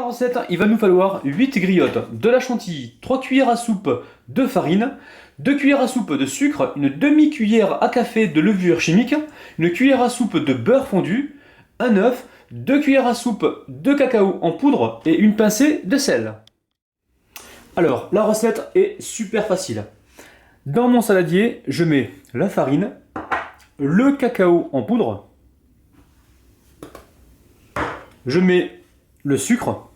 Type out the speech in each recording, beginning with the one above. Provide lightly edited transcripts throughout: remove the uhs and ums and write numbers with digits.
recette, il va nous falloir 8 griottes, de la chantilly, 3 cuillères à soupe de farine, 2 cuillères à soupe de sucre, une demi-cuillère à café de levure chimique, une cuillère à soupe de beurre fondu, un œuf, 2 cuillères à soupe de cacao en poudre et une pincée de sel. Alors, la recette est super facile. Dans mon saladier, je mets la farine, le cacao en poudre, je mets le sucre,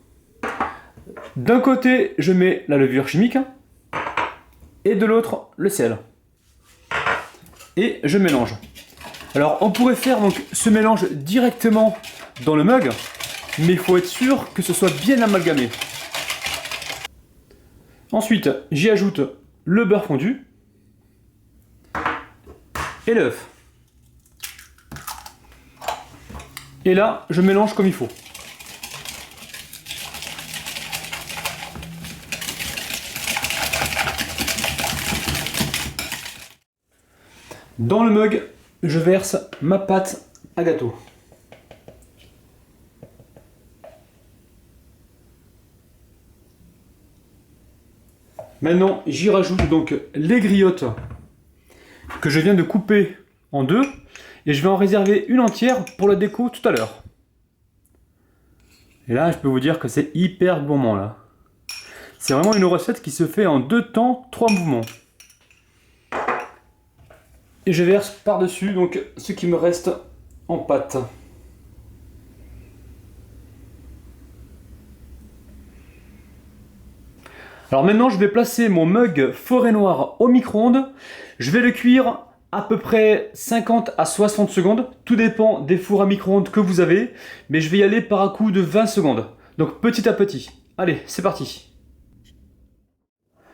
d'un côté je mets la levure chimique et de l'autre le sel. Et je mélange. Alors on pourrait faire donc ce mélange directement dans le mug, mais il faut être sûr que ce soit bien amalgamé. Ensuite j'y ajoute le beurre fondu et l'œuf. Et là je mélange comme il faut. Dans le mug, je verse ma pâte à gâteau. Maintenant, j'y rajoute donc les griottes que je viens de couper en deux et je vais en réserver une entière pour la déco tout à l'heure. Et là, je peux vous dire que c'est hyper gourmand là. C'est vraiment une recette qui se fait en 2 temps, 3 mouvements. Et je verse par-dessus donc ce qui me reste en pâte. Alors maintenant je vais placer mon mug forêt noire au micro-ondes. Je vais le cuire à peu près 50 à 60 secondes. Tout dépend des fours à micro-ondes que vous avez. Mais je vais y aller par un coup de 20 secondes. Donc petit à petit. Allez, c'est parti.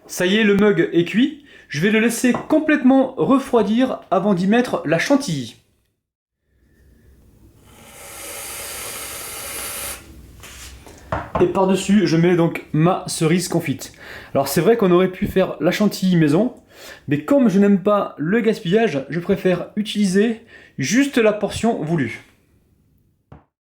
Ça y est, le mug est cuit. Je vais le laisser complètement refroidir avant d'y mettre la chantilly. Et par-dessus, je mets donc ma cerise confite. Alors c'est vrai qu'on aurait pu faire la chantilly maison, mais comme je n'aime pas le gaspillage, je préfère utiliser juste la portion voulue.